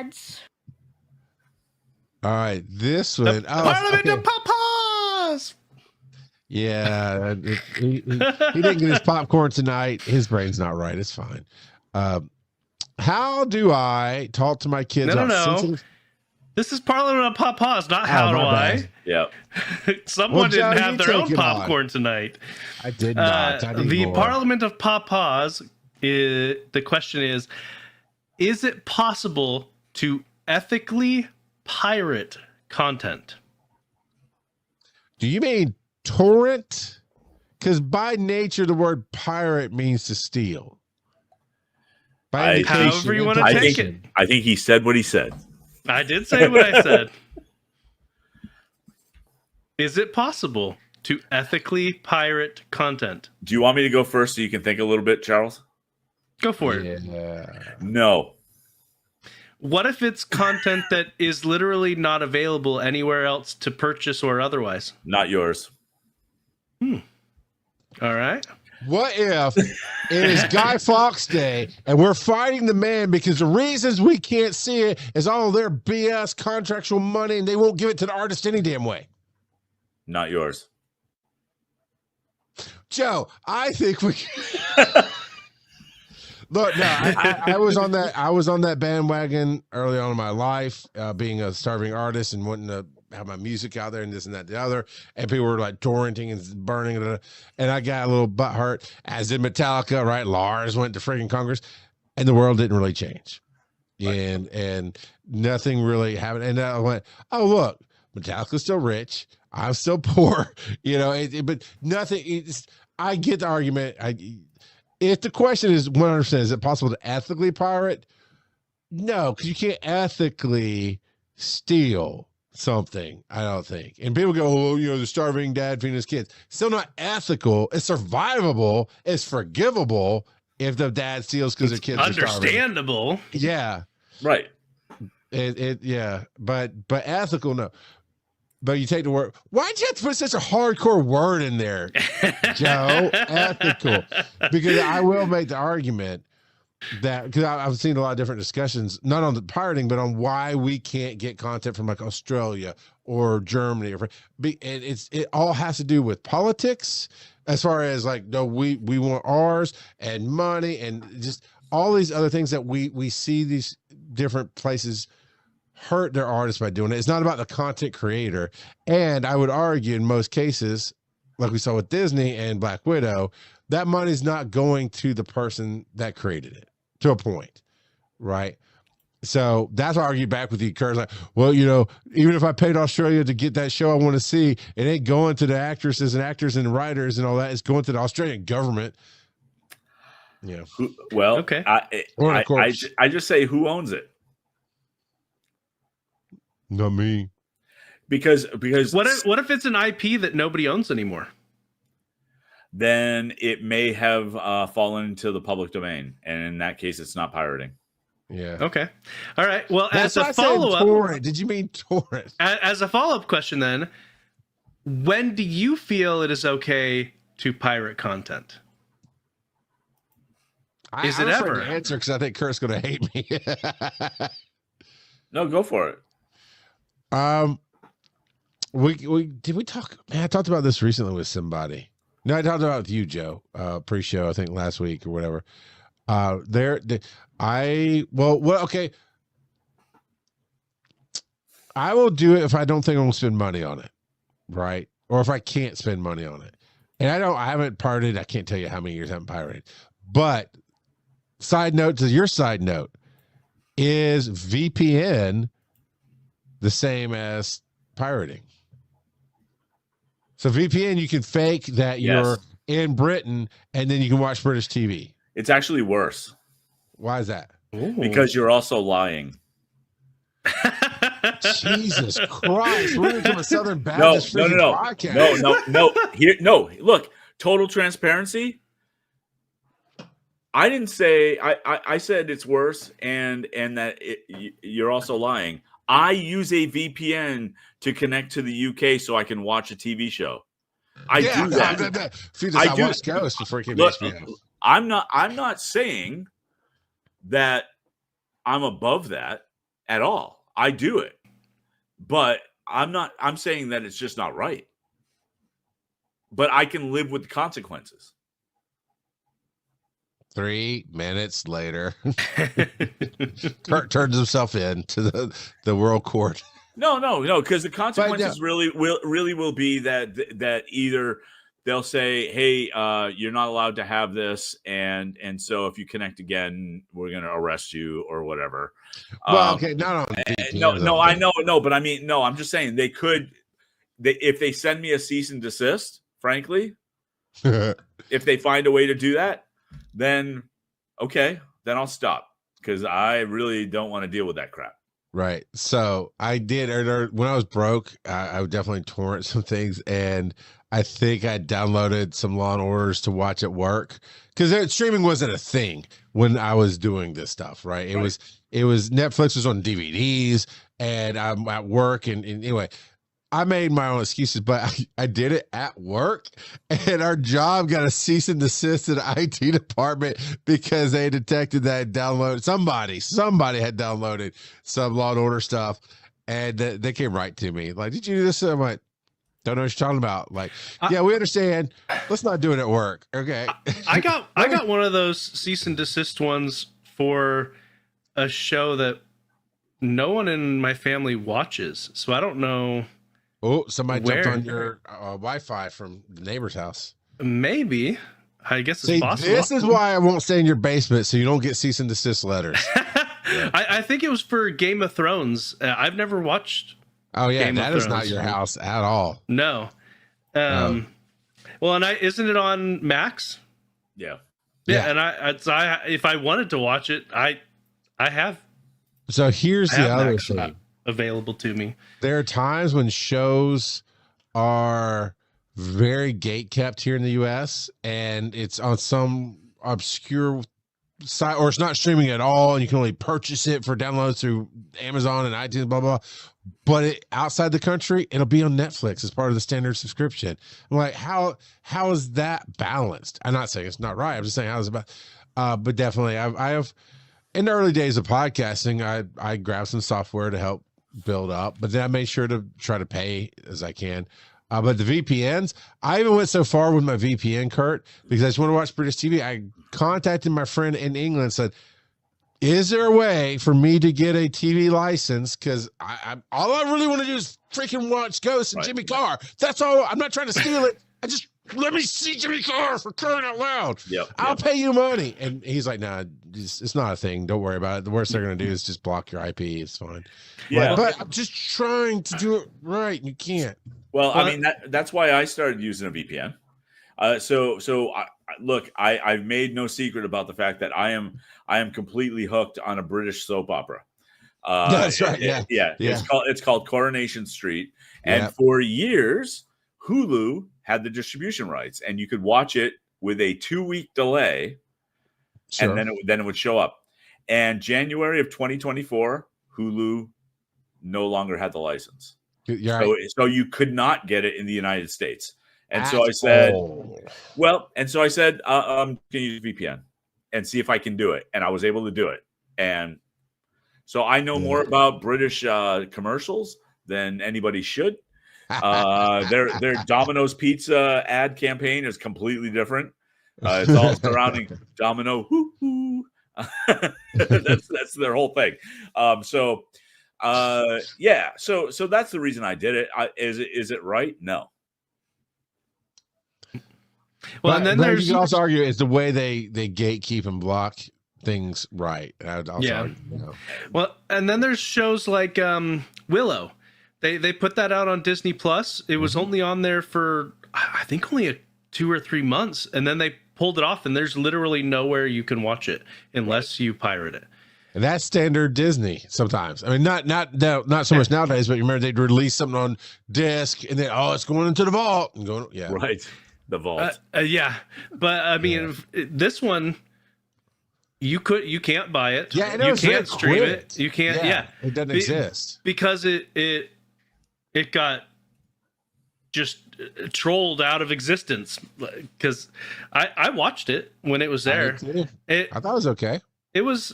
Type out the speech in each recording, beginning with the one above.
dads. All right, this one. Parliament of Papas. Yeah, he didn't get his popcorn tonight. His brain's not right. It's fine. How do I talk to my kids? No. This is Parliament of Papas, not how do I. Yeah. Someone didn't have their own popcorn tonight. I did not. The Parliament of Papas, the question is it possible to ethically pirate content? Do you mean torrent? Because by nature, the word pirate means to steal. However you want to take it. I think he said what he said. I did say what I said. Is it possible to ethically pirate content? Do you want me to go first so you can think a little bit, Charles? Go for it. No. What if it's content that is literally not available anywhere else to purchase or otherwise? Not yours. All right. What if it is Guy Fawkes Day and we're fighting the man because the reasons we can't see it is all their BS contractual money and they won't give it to the artist any damn way? Not yours. Joe, I think we Look, no, I was on that bandwagon early on in my life, being a starving artist and wanting to have my music out there and this and that, the other, and people were like torrenting and burning it, and I got a little butthurt, as did Metallica, right? Lars went to freaking Congress, and the world didn't really change, and nothing really happened. And I went, oh look, Metallica's still rich, I'm still poor, but nothing. I get the argument. If the question is 100%, is it possible to ethically pirate? No, because you can't ethically steal something, I don't think. And people go, oh, the starving dad feeding his kids. Still not ethical. It's survivable. It's forgivable if the dad steals because their kids are starving. Understandable. Yeah. Right. Yeah. But ethical, no. But you take the word. Why'd you have to put such a hardcore word in there, Joe? Ethical. Because I will make the argument that, because I've seen a lot of different discussions, not on the pirating, but on why we can't get content from like Australia or Germany. It all has to do with politics, as far as like, no, we want ours and money and just all these other things that we see these different places hurt their artists by doing it. It's not about the content creator. And I would argue in most cases, like we saw with Disney and Black Widow, that money's not going to the person that created it, to a point, right? So that's why I argue back with you, Kurt's like, well, even if I paid Australia to get that show I want to see, it ain't going to the actresses and actors and writers and all that. It's going to the Australian government. Yeah. Well, okay. I just say, who owns it? Not me. Because what if it's an IP that nobody owns anymore? Then it may have fallen into the public domain, and in that case, it's not pirating. Yeah. Okay. All right. Well, That's as a follow-up, did you mean torrent? As a follow-up question, then, when do you feel it is okay to pirate content? Is it ever? Answer, because I think Kurt's going to hate me. No, go for it. We talk? Man, I talked about this recently with somebody. No, I talked about it with you, Joe, pre-show, I think last week or whatever. Okay. I will do it if I don't think I'm gonna spend money on it, right? Or if I can't spend money on it. And I haven't pirated. I can't tell you how many years I haven't pirated. But side note to your side note, is VPN the same as pirating? So VPN, you can fake that you're in Britain and then you can watch British TV. It's actually worse. Why is that? Ooh. Because you're also lying. Jesus Christ. We're going to become a Southern Baptist podcast. No. Look, total transparency. I didn't say, I said it's worse and that you're also lying. I use a VPN to connect to the UK so I can watch a TV show. I do that. I do. West Coast for freaking HBO. I'm not saying that I'm above that at all. I do it, but I'm saying that it's just not right. But I can live with the consequences. 3 minutes later, Kurt turns himself in to the world court. No, because the consequences really will be that either they'll say, "Hey, you're not allowed to have this," and so if you connect again, we're going to arrest you or whatever. Well, okay, not on VPN. No, I know, but I mean, no, I'm just saying they could. If they send me a cease and desist, frankly, if they find a way to do that, then okay, then I'll stop because I really don't want to deal with that crap. Right. So I did, when I was broke, I would definitely torrent some things, and I think I downloaded some Law and Orders to watch at work because streaming wasn't a thing when I was doing this stuff. Right. It was Netflix was on DVDs, and I'm at work, and anyway, I made my own excuses, but I did it at work, and our job got a cease and desist in the IT department because they detected that I downloaded somebody had downloaded some Law and Order stuff, and they came right to me like, "Did you do this?" I'm like, "Don't know what you're talking about." Like, yeah, we understand. Let's not do it at work. Okay. I got one of those cease and desist ones for a show that no one in my family watches, so I don't know. Oh, somebody jumped on your Wi-Fi from the neighbor's house. Maybe. I guess it's possible. This is why I won't stay in your basement, so you don't get cease and desist letters. Yeah. I think it was for Game of Thrones. I've never watched. Oh yeah, that is not your house at all. No. Well, and isn't it on Max? Yeah. Yeah, and if I wanted to watch it, I have. So here's the other thing available to me. There are times when shows are very gate kept here in the US, and it's on some obscure site, or it's not streaming at all, and you can only purchase it for downloads through Amazon and iTunes, blah blah. But outside the country, it'll be on Netflix as part of the standard subscription. I'm like, how is that balanced? I'm not saying it's not right. I'm just saying how is it but definitely I have in the early days of podcasting, I grabbed some software to help build up, but then I made sure to try to pay as I can. But the VPNs, I even went so far with my VPN, Kurt, because I just want to watch British TV. I contacted my friend in England and said, "Is there a way for me to get a TV license? Because all I really want to do is freaking watch Ghost and Jimmy Carr. That's all. I'm not trying to steal it. Let me see Jimmy Carr, for crying out loud. I'll pay you money." And he's like, "Nah, it's not a thing. Don't worry about it. The worst they're going to do is just block your IP. It's fine." Yeah. But I'm just trying to do it right, and you can't. Well, I mean, that's why I started using a VPN. Look, I've made no secret about the fact that I am completely hooked on a British soap opera. That's right. Yeah. It's called Coronation Street, and for years, Hulu had the distribution rights, and you could watch it with a 2-week delay, and then it would show up. And January of 2024, Hulu no longer had the license. So you could not get it in the United States. And so I said, can you use VPN and see if I can do it? And I was able to do it. And so I know more about British commercials than anybody should. Their Domino's Pizza ad campaign is completely different. It's all surrounding Domino. That's their whole thing. So that's the reason I did it. Is it right? No. Well, and then you can also argue it's the way they gatekeep and block things right. Argue, Well, and then there's shows like Willow. They put that out on Disney Plus. It was only on there for I think only 2 or 3 months, and then they pulled it off. And there's literally nowhere you can watch it unless you pirate it. And that's standard Disney sometimes. I mean, not so much nowadays, but you remember they'd release something on disc, and then it's going into the vault and going right. The vault. But I mean, this one you can't buy it. Yeah, you can't stream it. You can't. Yeah, it doesn't exist because it got just trolled out of existence. Because I watched it when it was there. I thought it was okay. It was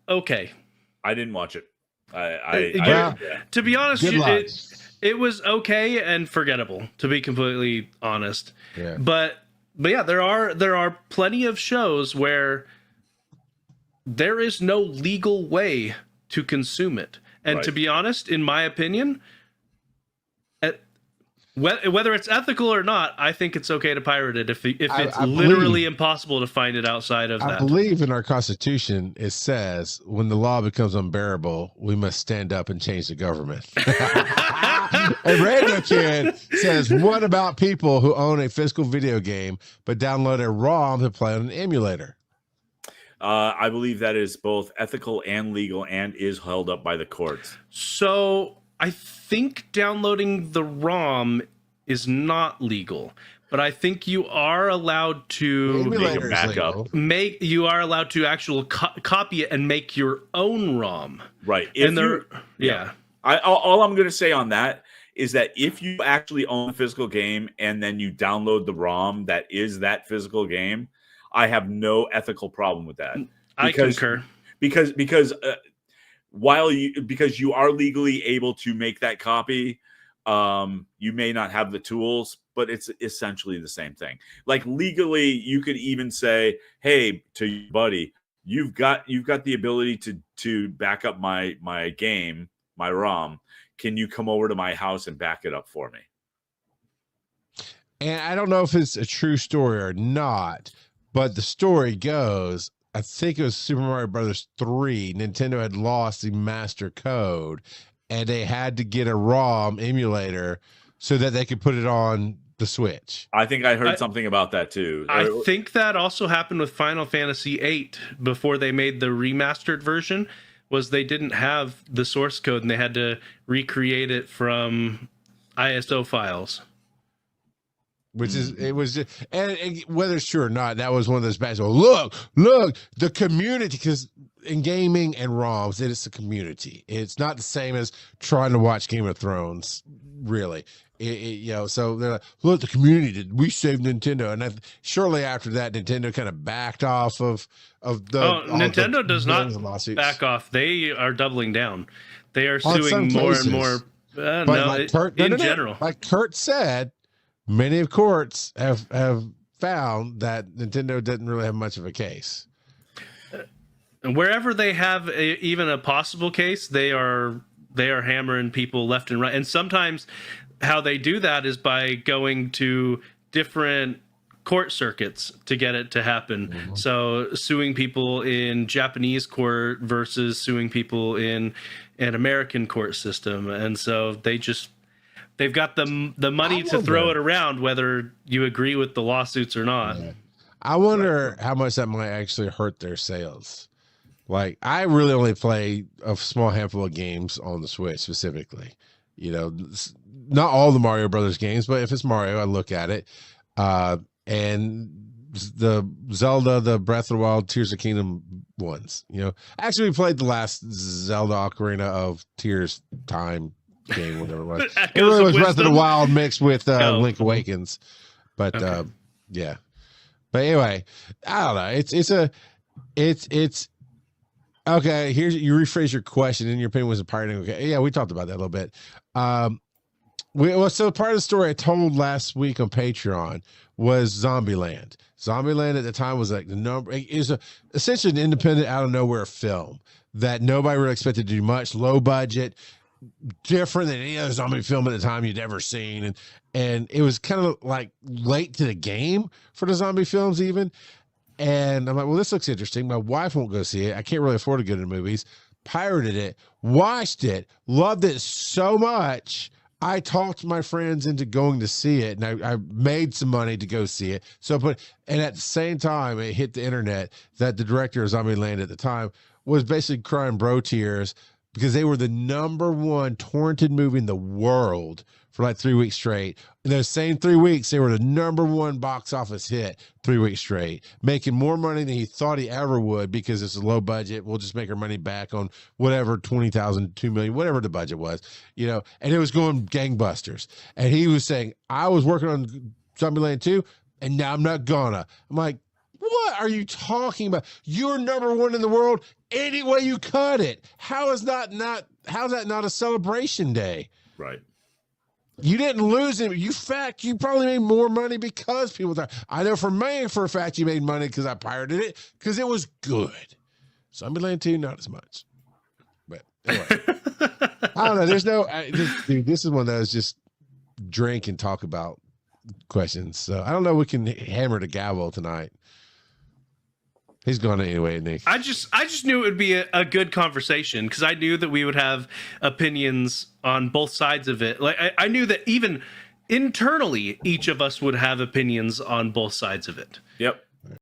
okay. I didn't watch it. To be honest, Good luck. it was okay and forgettable, to be completely honest. Yeah. But yeah, there are plenty of shows where there is no legal way to consume it. And to be honest, in my opinion, whether it's ethical or not, I think it's okay to pirate it if it's literally impossible to find it outside of that. I believe in our Constitution, it says when the law becomes unbearable, we must stand up and change the government. And Radio Kid says, what about people who own a physical video game but download a ROM to play on an emulator? I believe that is both ethical and legal and is held up by the courts. So I think downloading the ROM is not legal, but I think you are allowed to make a backup. You are allowed to actually copy it and make your own ROM. Right. Yeah. All I'm going to say on that is that if you actually own a physical game and then you download the ROM that is that physical game, I have no ethical problem with that. I concur. Because you are legally able to make that copy, you may not have the tools, but it's essentially the same thing. Like legally, you could even say, "Hey, to your buddy, you've got the ability to back up my game, my ROM. Can you come over to my house and back it up for me?" And I don't know if it's a true story or not, but the story goes, I think it was Super Mario Brothers 3. Nintendo had lost the master code, and they had to get a ROM emulator so that they could put it on the Switch. I think I heard something about that too. I think that also happened with Final Fantasy VIII before they made the remastered version. Was they didn't have the source code and they had to recreate it from ISO files. Which is, it was just, and whether it's true or not, that was one of those bad. So look, the community, because in gaming and ROMs, it's a community. It's not the same as trying to watch Game of Thrones, really. So they're like, look, the community we saved Nintendo, and shortly after that, Nintendo kind of backed off of the. Nintendo does not back off. They are doubling down. They are suing more and more. In general, like Kurt said. Many of courts have found that Nintendo doesn't really have much of a case. And wherever they have even a possible case, they are hammering people left and right. And sometimes how they do that is by going to different court circuits to get it to happen. Mm-hmm. So suing people in Japanese court versus suing people in an American court system. And so they've got the money to throw it around, whether you agree with the lawsuits or not. Yeah. I wonder how much that might actually hurt their sales. Like, I really only play a small handful of games on the Switch specifically. You know, not all the Mario Brothers games, but if it's Mario, I look at it. And the Zelda, the Breath of the Wild, Tears of the Kingdom ones. You know, actually, we played the last Zelda Ocarina of Tears time game, whatever it was. It really was Breath of the Wild mixed with Link Awakens, but yeah. But anyway, I don't know. It's okay. Here's, you rephrase your question. In your opinion, was it pirating? Okay, yeah, we talked about that a little bit. So part of the story I told last week on Patreon was Zombieland. Zombieland at the time was like essentially an independent, out of nowhere film that nobody really expected to do much, low budget, different than any other zombie film at the time you'd ever seen, and it was kind of like late to the game for the zombie films even. And I'm like, well, this looks interesting. My wife won't go see it. I can't really afford to go to the movies. Pirated it, watched it, loved it so much. I talked my friends into going to see it, and I made some money to go see it. And at the same time, it hit the internet that the director of Zombieland at the time was basically crying bro tears because they were the #1 torrented movie in the world for like 3 weeks straight. In those same 3 weeks, they were the #1 box office hit 3 weeks straight, making more money than he thought he ever would because it's a low budget. We'll just make our money back on whatever, 20,000, 2 million, whatever the budget was, you know, and it was going gangbusters. And he was saying, I was working on Zombieland 2, and now I'm not gonna. I'm like, What are you talking about? You're number one in the world any way you cut it. How's that not a celebration day? Right. You didn't lose it. You probably made more money because people thought. I know for a fact you made money because I pirated it because it was good. Zombieland 2, not as much. But anyway, I don't know. There's no, dude, this is one of those just drink and talk about questions. So I don't know. We can hammer the gavel tonight. He's gone anyway, Nick. I just knew it would be a good conversation because I knew that we would have opinions on both sides of it. Like I knew that even internally, each of us would have opinions on both sides of it. Yep.